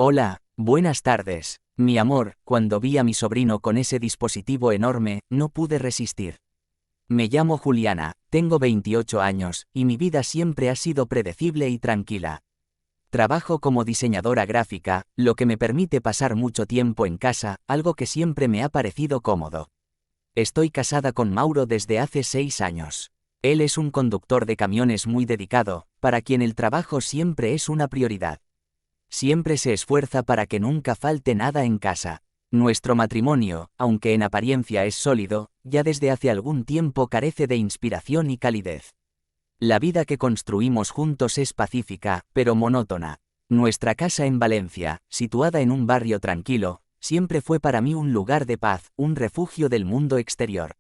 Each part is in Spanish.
Hola, buenas tardes. Mi amor, cuando vi a mi sobrino con ese dispositivo enorme, no pude resistir. Me llamo Juliana, tengo 28 años, y mi vida siempre ha sido predecible y tranquila. Trabajo como diseñadora gráfica, lo que me permite pasar mucho tiempo en casa, algo que siempre me ha parecido cómodo. Estoy casada con Mauro desde hace 6 años. Él es un conductor de camiones muy dedicado, para quien el trabajo siempre es una prioridad. Siempre se esfuerza para que nunca falte nada en casa. Nuestro matrimonio, aunque en apariencia es sólido, ya desde hace algún tiempo carece de inspiración y calidez. La vida que construimos juntos es pacífica, pero monótona. Nuestra casa en Valencia, situada en un barrio tranquilo, siempre fue para mí un lugar de paz, un refugio del mundo exterior.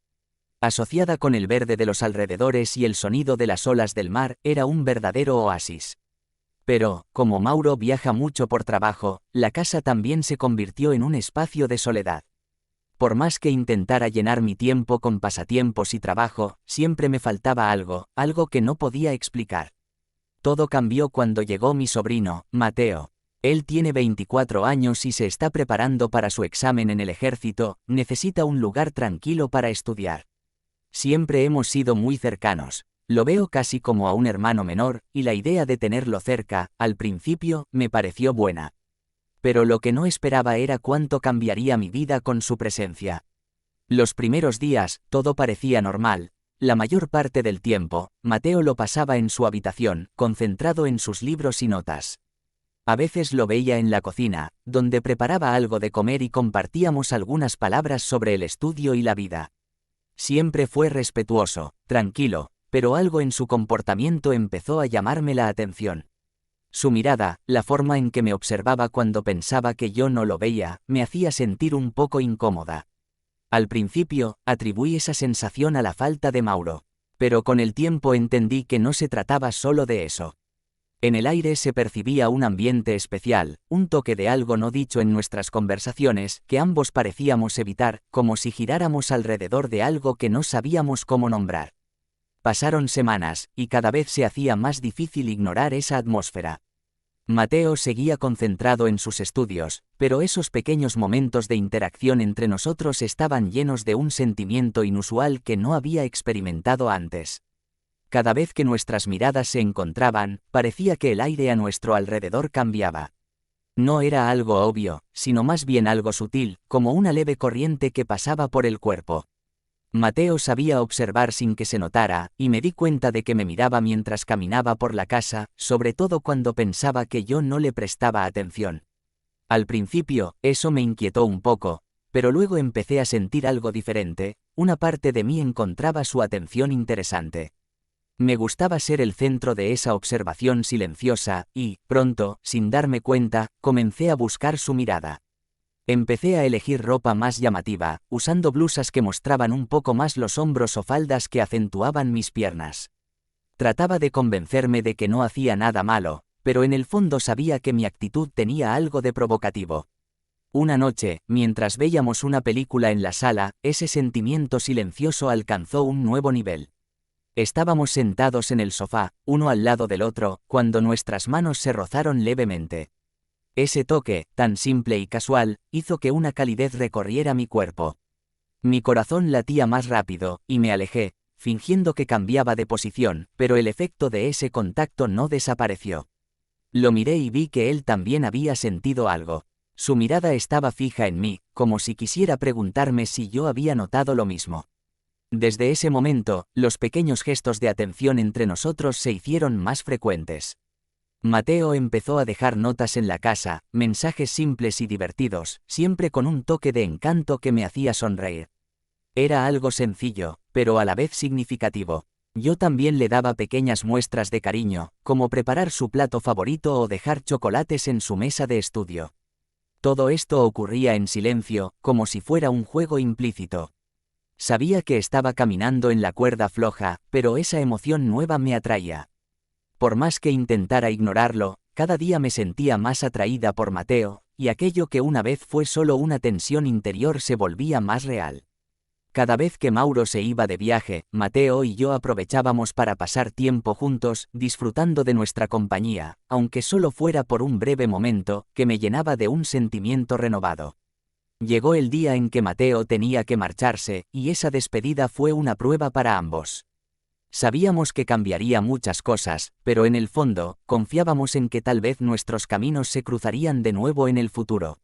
Asociada con el verde de los alrededores y el sonido de las olas del mar, era un verdadero oasis. Pero, como Mauro viaja mucho por trabajo, la casa también se convirtió en un espacio de soledad. Por más que intentara llenar mi tiempo con pasatiempos y trabajo, siempre me faltaba algo que no podía explicar. Todo cambió cuando llegó mi sobrino, Mateo. Él tiene 24 años y se está preparando para su examen en el ejército, necesita un lugar tranquilo para estudiar. Siempre hemos sido muy cercanos. Lo veo casi como a un hermano menor, y la idea de tenerlo cerca, al principio, me pareció buena. Pero lo que no esperaba era cuánto cambiaría mi vida con su presencia. Los primeros días, todo parecía normal. La mayor parte del tiempo, Mateo lo pasaba en su habitación, concentrado en sus libros y notas. A veces lo veía en la cocina, donde preparaba algo de comer y compartíamos algunas palabras sobre el estudio y la vida. Siempre fue respetuoso, tranquilo, pero algo en su comportamiento empezó a llamarme la atención. Su mirada, la forma en que me observaba cuando pensaba que yo no lo veía, me hacía sentir un poco incómoda. Al principio, atribuí esa sensación a la falta de Mauro, pero con el tiempo entendí que no se trataba solo de eso. En el aire se percibía un ambiente especial, un toque de algo no dicho en nuestras conversaciones, que ambos parecíamos evitar, como si giráramos alrededor de algo que no sabíamos cómo nombrar. Pasaron semanas, y cada vez se hacía más difícil ignorar esa atmósfera. Mateo seguía concentrado en sus estudios, pero esos pequeños momentos de interacción entre nosotros estaban llenos de un sentimiento inusual que no había experimentado antes. Cada vez que nuestras miradas se encontraban, parecía que el aire a nuestro alrededor cambiaba. No era algo obvio, sino más bien algo sutil, como una leve corriente que pasaba por el cuerpo. Mateo sabía observar sin que se notara, y me di cuenta de que me miraba mientras caminaba por la casa, sobre todo cuando pensaba que yo no le prestaba atención. Al principio, eso me inquietó un poco, pero luego empecé a sentir algo diferente, una parte de mí encontraba su atención interesante. Me gustaba ser el centro de esa observación silenciosa, y, pronto, sin darme cuenta, comencé a buscar su mirada. Empecé a elegir ropa más llamativa, usando blusas que mostraban un poco más los hombros o faldas que acentuaban mis piernas. Trataba de convencerme de que no hacía nada malo, pero en el fondo sabía que mi actitud tenía algo de provocativo. Una noche, mientras veíamos una película en la sala, ese sentimiento silencioso alcanzó un nuevo nivel. Estábamos sentados en el sofá, uno al lado del otro, cuando nuestras manos se rozaron levemente. Ese toque, tan simple y casual, hizo que una calidez recorriera mi cuerpo. Mi corazón latía más rápido, y me alejé, fingiendo que cambiaba de posición, pero el efecto de ese contacto no desapareció. Lo miré y vi que él también había sentido algo. Su mirada estaba fija en mí, como si quisiera preguntarme si yo había notado lo mismo. Desde ese momento, los pequeños gestos de atención entre nosotros se hicieron más frecuentes. Mateo empezó a dejar notas en la casa, mensajes simples y divertidos, siempre con un toque de encanto que me hacía sonreír. Era algo sencillo, pero a la vez significativo. Yo también le daba pequeñas muestras de cariño, como preparar su plato favorito o dejar chocolates en su mesa de estudio. Todo esto ocurría en silencio, como si fuera un juego implícito. Sabía que estaba caminando en la cuerda floja, pero esa emoción nueva me atraía. Por más que intentara ignorarlo, cada día me sentía más atraída por Mateo, y aquello que una vez fue solo una tensión interior se volvía más real. Cada vez que Mauro se iba de viaje, Mateo y yo aprovechábamos para pasar tiempo juntos, disfrutando de nuestra compañía, aunque solo fuera por un breve momento, que me llenaba de un sentimiento renovado. Llegó el día en que Mateo tenía que marcharse, y esa despedida fue una prueba para ambos. Sabíamos que cambiaría muchas cosas, pero en el fondo, confiábamos en que tal vez nuestros caminos se cruzarían de nuevo en el futuro.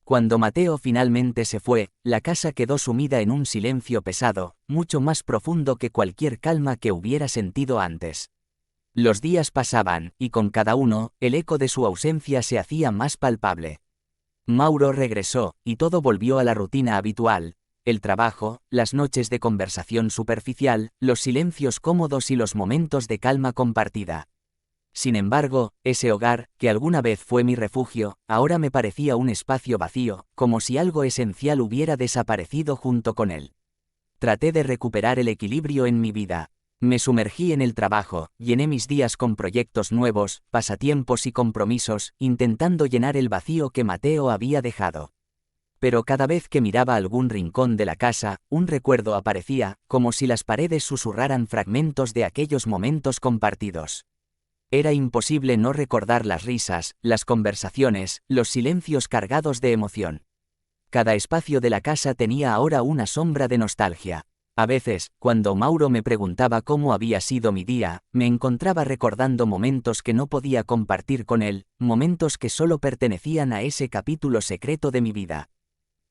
Cuando Mateo finalmente se fue, la casa quedó sumida en un silencio pesado, mucho más profundo que cualquier calma que hubiera sentido antes. Los días pasaban, y con cada uno, el eco de su ausencia se hacía más palpable. Mauro regresó, y todo volvió a la rutina habitual: el trabajo, las noches de conversación superficial, los silencios cómodos y los momentos de calma compartida. Sin embargo, ese hogar, que alguna vez fue mi refugio, ahora me parecía un espacio vacío, como si algo esencial hubiera desaparecido junto con él. Traté de recuperar el equilibrio en mi vida. Me sumergí en el trabajo, llené mis días con proyectos nuevos, pasatiempos y compromisos, intentando llenar el vacío que Mateo había dejado. Pero cada vez que miraba algún rincón de la casa, un recuerdo aparecía, como si las paredes susurraran fragmentos de aquellos momentos compartidos. Era imposible no recordar las risas, las conversaciones, los silencios cargados de emoción. Cada espacio de la casa tenía ahora una sombra de nostalgia. A veces, cuando Mauro me preguntaba cómo había sido mi día, me encontraba recordando momentos que no podía compartir con él, momentos que solo pertenecían a ese capítulo secreto de mi vida.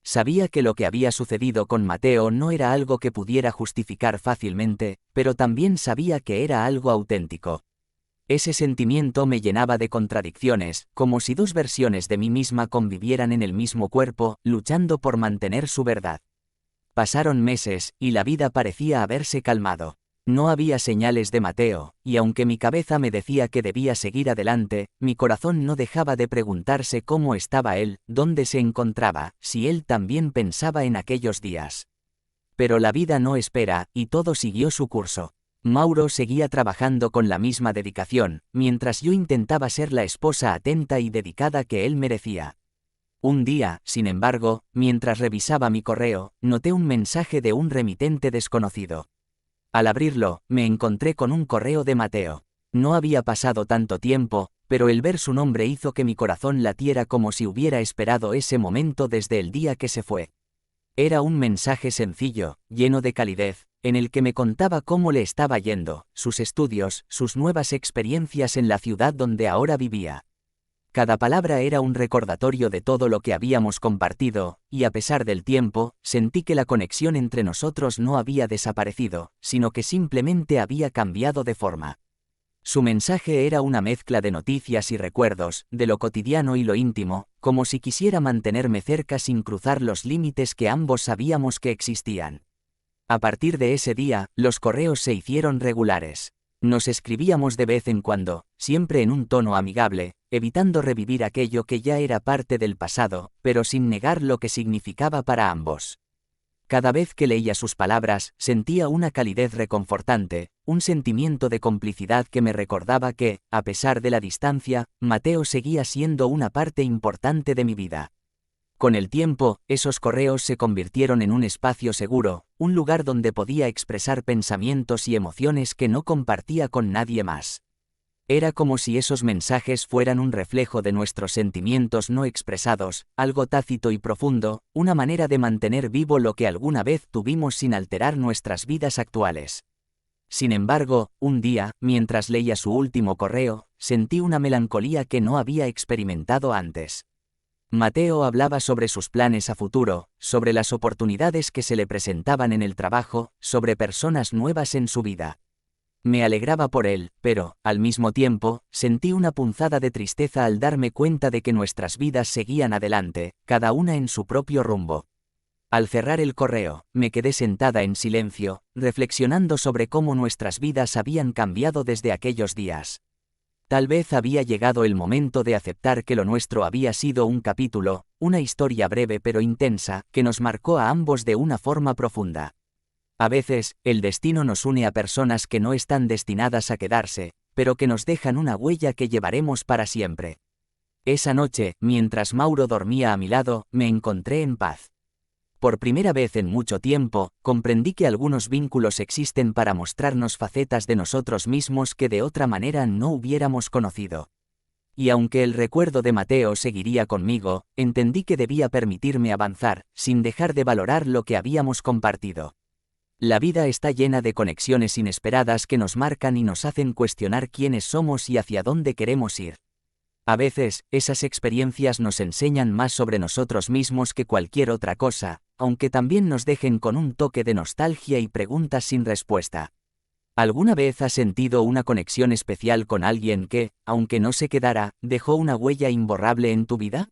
Sabía que lo que había sucedido con Mateo no era algo que pudiera justificar fácilmente, pero también sabía que era algo auténtico. Ese sentimiento me llenaba de contradicciones, como si dos versiones de mí misma convivieran en el mismo cuerpo, luchando por mantener su verdad. Pasaron meses, y la vida parecía haberse calmado. No había señales de Mateo, y aunque mi cabeza me decía que debía seguir adelante, mi corazón no dejaba de preguntarse cómo estaba él, dónde se encontraba, si él también pensaba en aquellos días. Pero la vida no espera, y todo siguió su curso. Mauro seguía trabajando con la misma dedicación, mientras yo intentaba ser la esposa atenta y dedicada que él merecía. Un día, sin embargo, mientras revisaba mi correo, noté un mensaje de un remitente desconocido. Al abrirlo, me encontré con un correo de Mateo. No había pasado tanto tiempo, pero el ver su nombre hizo que mi corazón latiera como si hubiera esperado ese momento desde el día que se fue. Era un mensaje sencillo, lleno de calidez, en el que me contaba cómo le estaba yendo, sus estudios, sus nuevas experiencias en la ciudad donde ahora vivía. Cada palabra era un recordatorio de todo lo que habíamos compartido, y a pesar del tiempo, sentí que la conexión entre nosotros no había desaparecido, sino que simplemente había cambiado de forma. Su mensaje era una mezcla de noticias y recuerdos, de lo cotidiano y lo íntimo, como si quisiera mantenerme cerca sin cruzar los límites que ambos sabíamos que existían. A partir de ese día, los correos se hicieron regulares. Nos escribíamos de vez en cuando, siempre en un tono amigable, evitando revivir aquello que ya era parte del pasado, pero sin negar lo que significaba para ambos. Cada vez que leía sus palabras, sentía una calidez reconfortante, un sentimiento de complicidad que me recordaba que, a pesar de la distancia, Mateo seguía siendo una parte importante de mi vida. Con el tiempo, esos correos se convirtieron en un espacio seguro, un lugar donde podía expresar pensamientos y emociones que no compartía con nadie más. Era como si esos mensajes fueran un reflejo de nuestros sentimientos no expresados, algo tácito y profundo, una manera de mantener vivo lo que alguna vez tuvimos sin alterar nuestras vidas actuales. Sin embargo, un día, mientras leía su último correo, sentí una melancolía que no había experimentado antes. Mateo hablaba sobre sus planes a futuro, sobre las oportunidades que se le presentaban en el trabajo, sobre personas nuevas en su vida. Me alegraba por él, pero, al mismo tiempo, sentí una punzada de tristeza al darme cuenta de que nuestras vidas seguían adelante, cada una en su propio rumbo. Al cerrar el correo, me quedé sentada en silencio, reflexionando sobre cómo nuestras vidas habían cambiado desde aquellos días. Tal vez había llegado el momento de aceptar que lo nuestro había sido un capítulo, una historia breve pero intensa, que nos marcó a ambos de una forma profunda. A veces, el destino nos une a personas que no están destinadas a quedarse, pero que nos dejan una huella que llevaremos para siempre. Esa noche, mientras Mauro dormía a mi lado, me encontré en paz. Por primera vez en mucho tiempo, comprendí que algunos vínculos existen para mostrarnos facetas de nosotros mismos que de otra manera no hubiéramos conocido. Y aunque el recuerdo de Mateo seguiría conmigo, entendí que debía permitirme avanzar, sin dejar de valorar lo que habíamos compartido. La vida está llena de conexiones inesperadas que nos marcan y nos hacen cuestionar quiénes somos y hacia dónde queremos ir. A veces, esas experiencias nos enseñan más sobre nosotros mismos que cualquier otra cosa, aunque también nos dejen con un toque de nostalgia y preguntas sin respuesta. ¿Alguna vez has sentido una conexión especial con alguien que, aunque no se quedara, dejó una huella imborrable en tu vida?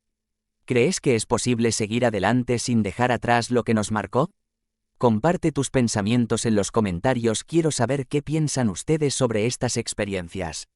¿Crees que es posible seguir adelante sin dejar atrás lo que nos marcó? Comparte tus pensamientos en los comentarios, quiero saber qué piensan ustedes sobre estas experiencias.